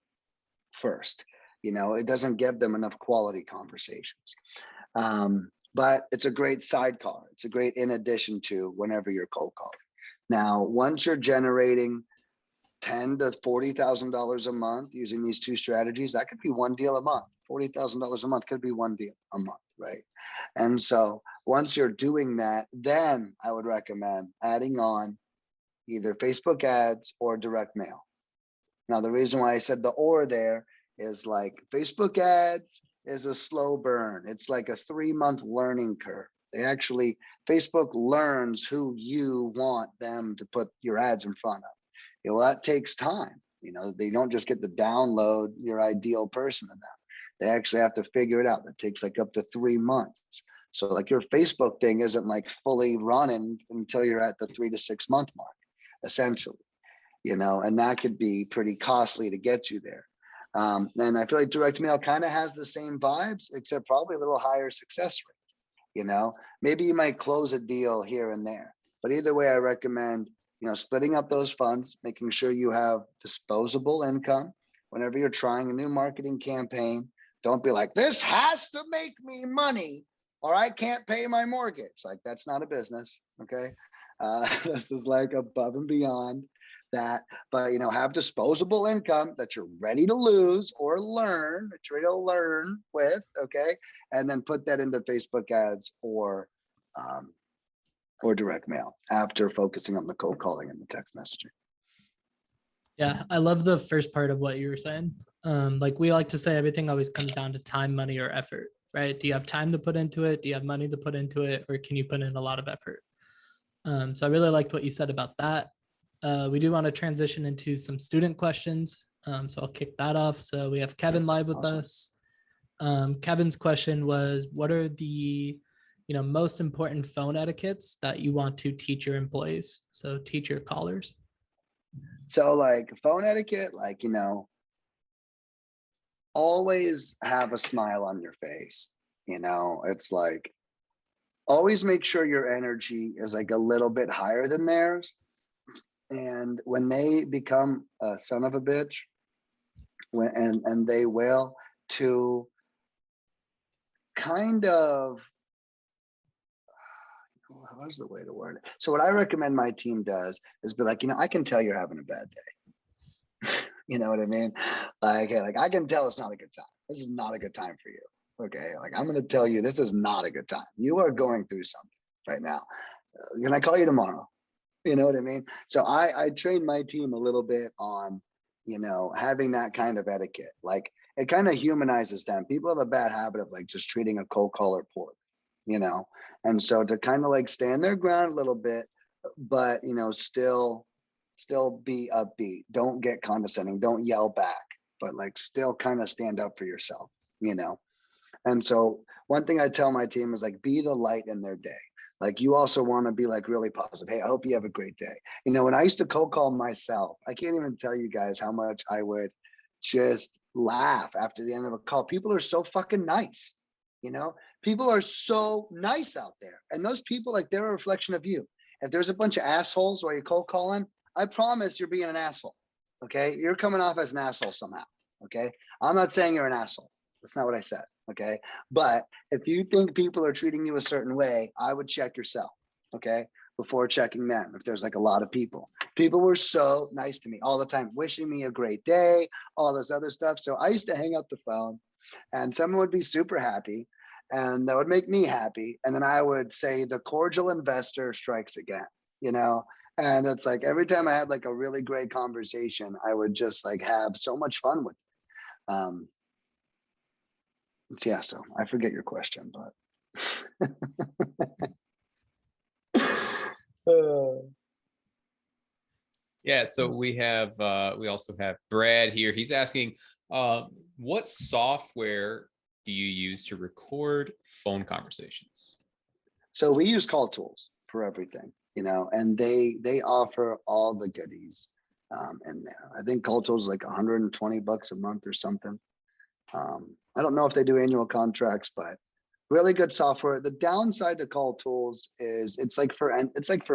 first. It doesn't give them enough quality conversations. But it's a great sidecar. It's a great in addition to whenever you're cold calling. Now, once you're generating $10,000 to $40,000 a month using these two strategies, that could be one deal a month. $40,000 a month could be one deal a month, right? And so once you're doing that, then I would recommend adding on either Facebook ads or direct mail. Now, the reason why I said the or there is like Facebook ads is a slow burn. It's like a 3-month learning curve. Facebook learns who you want them to put your ads in front of. That takes time. They don't just get to download your ideal person in them. They actually have to figure it out. That takes like up to 3 months. So like your Facebook thing isn't like fully running until you're at the 3 to 6 month mark, essentially, and that could be pretty costly to get you there. And I feel like direct mail kind of has the same vibes, except probably a little higher success rate. Maybe you might close a deal here and there, but either way, I recommend, splitting up those funds, making sure you have disposable income whenever you're trying a new marketing campaign. Don't be like, this has to make me money or I can't pay my mortgage. Like, that's not a business. Okay. This is like above and beyond that, but have disposable income that you're ready to lose or learn, that you're ready to learn with. Okay. And then put that into Facebook ads or direct mail after focusing on the cold calling and the text messaging. Yeah, I love the first part of what you were saying. Like we like to say, everything always comes down to time, money, or effort, right? Do you have time to put into it? Do you have money to put into it? Or can you put in a lot of effort? So I really liked what you said about that. We do want to transition into some student questions. So I'll kick that off. So we have Kevin live with us. Kevin's question was, what are the most important phone etiquettes that you want to teach your employees? So teach your callers. So like phone etiquette, like, always have a smile on your face. It's like, always make sure your energy is like a little bit higher than theirs. And when they become a son of a bitch, and they will, to kind of, how's the way to word it? So what I recommend my team does is be like, I can tell you're having a bad day. You know what I mean? Like, hey, like I can tell it's not a good time. This is not a good time for you. Okay. Like, I'm going to tell you, this is not a good time. You are going through something right now. Can I call you tomorrow? You know what I mean? So I train my team a little bit on, having that kind of etiquette. Like, it kind of humanizes them. People have a bad habit of like just treating a cold caller poorly, and so to kind of like stand their ground a little bit, but still be upbeat. Don't get condescending. Don't yell back, but like still kind of stand up for yourself, And so one thing I tell my team is like, be the light in their day. Like, you also want to be like really positive. Hey, I hope you have a great day. When I used to cold call myself, I can't even tell you guys how much I would just laugh after the end of a call. People are so fucking nice. People are so nice out there. And those people, like, they're a reflection of you. If there's a bunch of assholes while you're cold calling, I promise you're being an asshole. Okay. You're coming off as an asshole somehow. Okay. I'm not saying you're an asshole. That's not what I said. Okay. But if you think people are treating you a certain way, I would check yourself. Okay. Before checking them. If there's like a lot of people were so nice to me all the time, wishing me a great day, all this other stuff. So I used to hang up the phone and someone would be super happy and that would make me happy. And then I would say, the cordial investor strikes again, and it's like, every time I had like a really great conversation, I would just like have so much fun with it. Yeah, so I forget your question, but Yeah, so we also have Brad here. He's asking, what software do you use to record phone conversations? So we use Call Tools for everything, and they offer all the goodies in there. I think Call Tools is like $120 a month or something. I don't know if they do annual contracts, but really good software. The downside to Call Tools is it's like for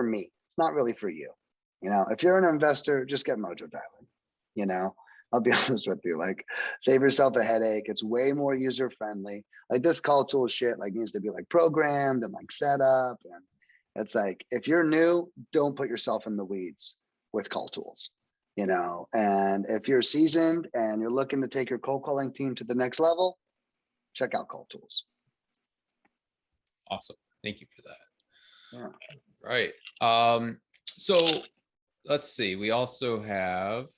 me. It's not really for you. If you're an investor, just get Mojo Dialing. I'll be honest with you. Like, save yourself a headache. It's way more user friendly. Like, this Call Tool shit like needs to be like programmed and like set up. And it's like, if you're new, don't put yourself in the weeds with Call Tools. And if you're seasoned and you're looking to take your cold calling team to the next level, check out Call Tools. Awesome. Thank you for that. Yeah. Right. So let's see. We also have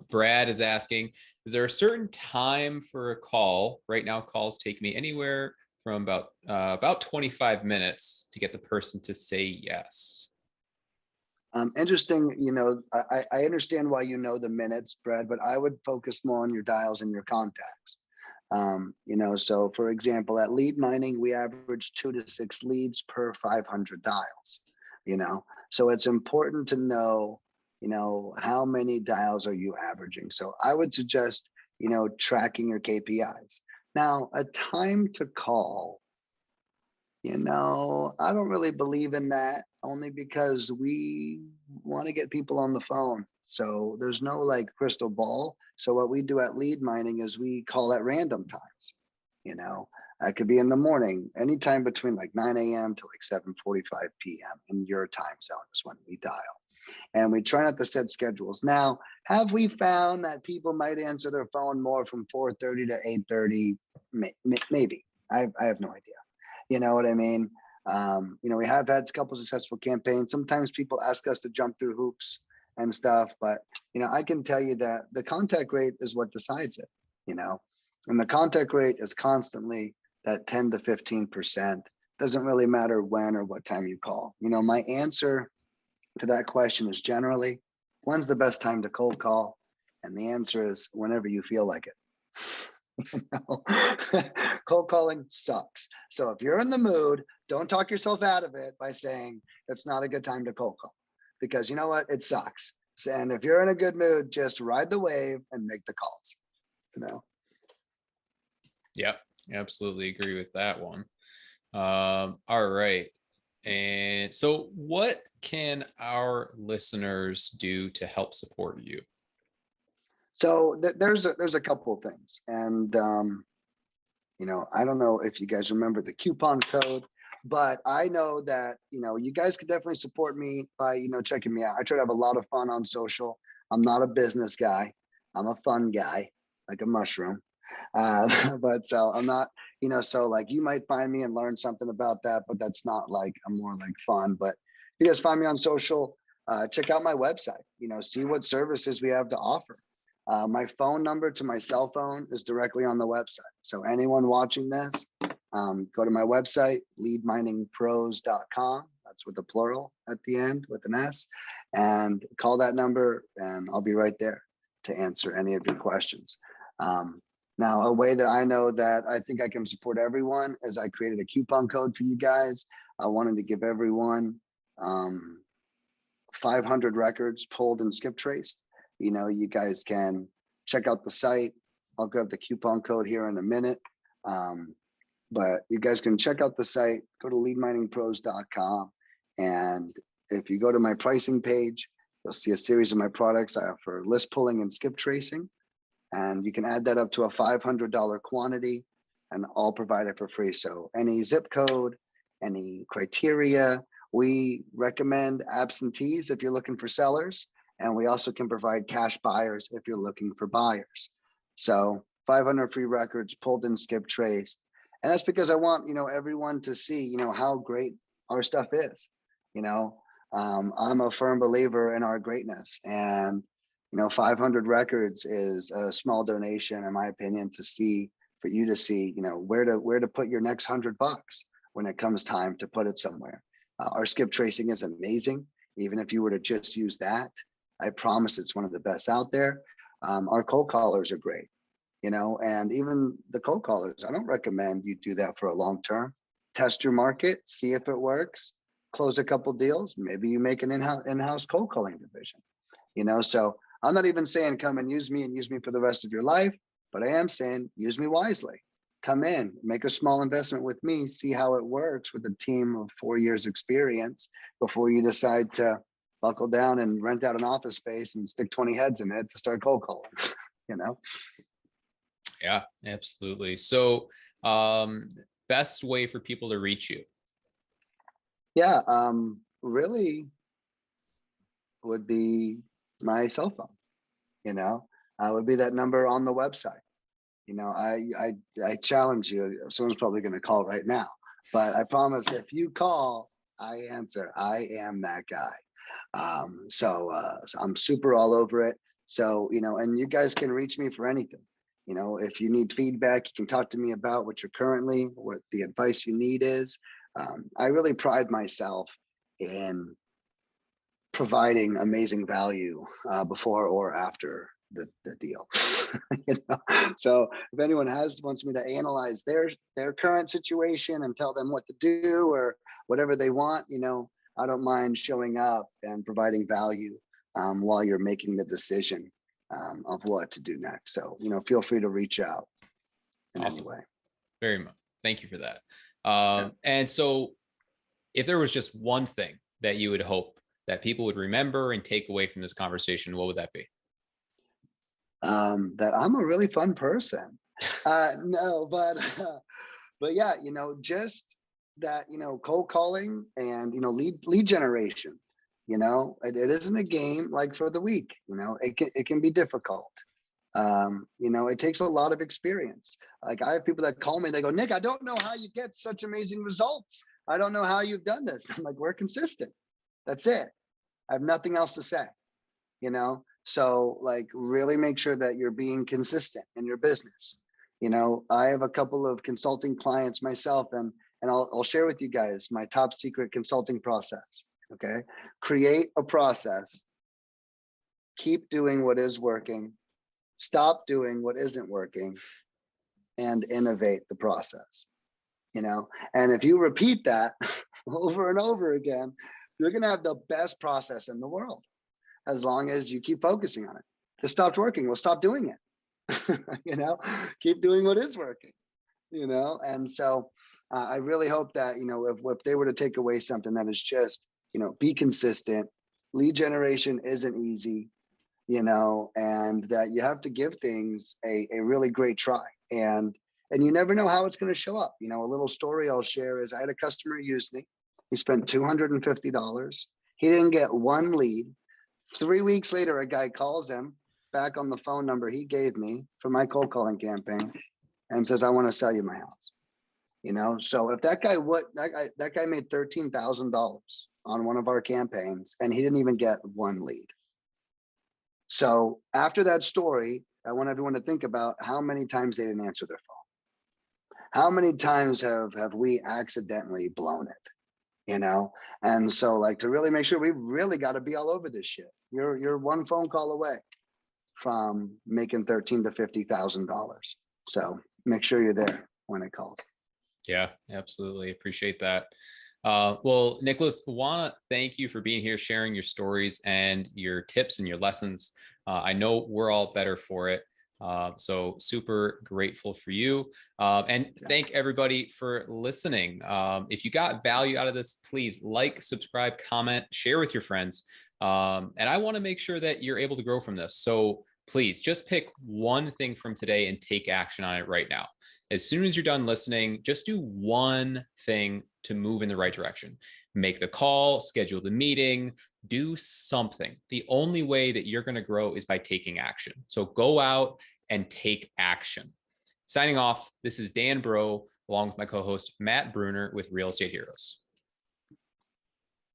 Brad is asking, is there a certain time for a call? Right now, calls take me anywhere from about 25 minutes to get the person to say yes. Interesting. I understand why the minutes, Brad, but I would focus more on your dials and your contacts. So for example, at lead mining, we average 2 to 6 leads per 500 dials, so it's important to know, how many dials are you averaging. So I would suggest, tracking your KPIs. Now, a time to call, I don't really believe in that, only because we want to get people on the phone. So there's no like crystal ball. So what we do at lead mining is we call at random times. That could be in the morning, anytime between like 9 a.m. to like 7:45 p.m. in your time zone is when we dial. And we try not to set schedules. Now, have we found that people might answer their phone more from 4:30 to 8:30? Maybe. I have no idea. You know what I mean? We have had a couple successful campaigns. Sometimes people ask us to jump through hoops and stuff, but I can tell you that the contact rate is what decides it. And the contact rate is constantly that 10 to 15%. Doesn't really matter when or what time you call. My answer to that question is generally, when's the best time to cold call? And the answer is whenever you feel like it. Cold calling sucks. So if you're in the mood, don't talk yourself out of it by saying it's not a good time to cold call, because you know what? It sucks. And if you're in a good mood, just ride the wave and make the calls. Yep, absolutely agree with that one. All right. And so what can our listeners do to help support you? So there's a couple of things. And, I don't know if you guys remember the coupon code, but I know that, you guys could definitely support me by, checking me out. I try to have a lot of fun on social. I'm not a business guy. I'm a fun guy, like a mushroom. But so I'm not, so like you might find me and learn something about that, but that's not like, I'm more like fun. But you guys find me on social, check out my website, see what services we have to offer. My phone number to my cell phone is directly on the website. So anyone watching this, go to my website, leadminingpros.com. That's with a plural at the end with an S, and call that number and I'll be right there to answer any of your questions. Now, a way that I know that I think I can support everyone is I created a coupon code for you guys. I wanted to give everyone 500 records pulled and skip traced. You guys can check out the site. I'll grab the coupon code here in a minute. But you guys can check out the site, go to leadminingpros.com. And if you go to my pricing page, you'll see a series of my products. I offer list pulling and skip tracing. And you can add that up to a $500 quantity, and I'll provide it for free. So any zip code, any criteria, we recommend absentees if you're looking for sellers. And we also can provide cash buyers if you're looking for buyers. So 500 free records pulled and skip traced. And that's because I want, everyone to see, how great our stuff is. I'm a firm believer in our greatness, and 500 records is a small donation, in my opinion, for you to see, where to put your next $100 when it comes time to put it somewhere. Our skip tracing is amazing. Even if you were to just use that, I promise it's one of the best out there. Our cold callers are great, and even the cold callers, I don't recommend you do that for a long term. Test your market, see if it works, close a couple deals. Maybe you make an in-house cold calling division, so I'm not even saying come and use me for the rest of your life, but I am saying use me wisely. Come in, make a small investment with me, see how it works with a team of 4 years experience before you decide to buckle down and rent out an office space and stick 20 heads in it to start cold calling, Yeah, absolutely. So best way for people to reach you? Yeah, really would be my cell phone, would be that number on the website. I challenge you, someone's probably going to call right now, but I promise if you call, I answer. I am that guy. So I'm super all over it. So, and you guys can reach me for anything. If you need feedback, you can talk to me about what the advice you need is. I really pride myself in providing amazing value before or after the deal. You know? So if anyone wants me to analyze their current situation and tell them what to do or whatever they want, you know, I don't mind showing up and providing value while you're making the decision of what to do next. So, you know, feel free to reach out in any way. Very much. Thank you for that. And so if there was just one thing that you would hope that people would remember and take away from this conversation, what would that be? That I'm a really fun person. No, but yeah, you know, just that, you know, cold calling and, you know, lead generation, you know, it isn't a game like for the week, you know, it can be difficult. You know, it takes a lot of experience. Like I have people that call me, they go, Nick, I don't know how you get such amazing results. I don't know how you've done this. I'm like, we're consistent. That's it. I have nothing else to say, you know? So like really make sure that you're being consistent in your business. You know, I have a couple of consulting clients myself, and I'll share with you guys my top secret consulting process. Okay. Create a process, keep doing what is working, stop doing what isn't working, and innovate the process. You know, and if you repeat that over and over again, you're going to have the best process in the world, as long as you keep focusing on it. If it stopped working, well, stop doing it. You know, keep doing what is working, you know? And so I really hope that, you know, if they were to take away something, that is just, you know, be consistent. Lead generation isn't easy, you know, and that you have to give things a really great try. And you never know how it's going to show up. You know, a little story I'll share is I had a customer use me. He spent $250. He didn't get one lead. 3 weeks later, a guy calls him back on the phone number he gave me for my cold calling campaign and says, I want to sell you my house. You know, so if that guy made $13,000 on one of our campaigns and he didn't even get one lead. So after that story, I want everyone to think about how many times they didn't answer their phone. How many times have we accidentally blown it? You know, and so like to really make sure, we really got to be all over this shit. You're one phone call away from making $13,000 to $50,000. So make sure you're there when it calls. Yeah, absolutely. Appreciate that. Well, Nicholas, want to thank you for being here, sharing your stories and your tips and your lessons. I know we're all better for it. So super grateful for you. And thank everybody for listening. If you got value out of this, please like, subscribe, comment, share with your friends. And I want to make sure that you're able to grow from this. So please just pick one thing from today and take action on it right now. As soon as you're done listening, just do one thing to move in the right direction. Make the call, schedule the meeting, do something. The only way that you're going to grow is by taking action. So go out and take action. Signing off, this is Dan Bro, along with my co-host Matt Bruner with Real Estate Heroes.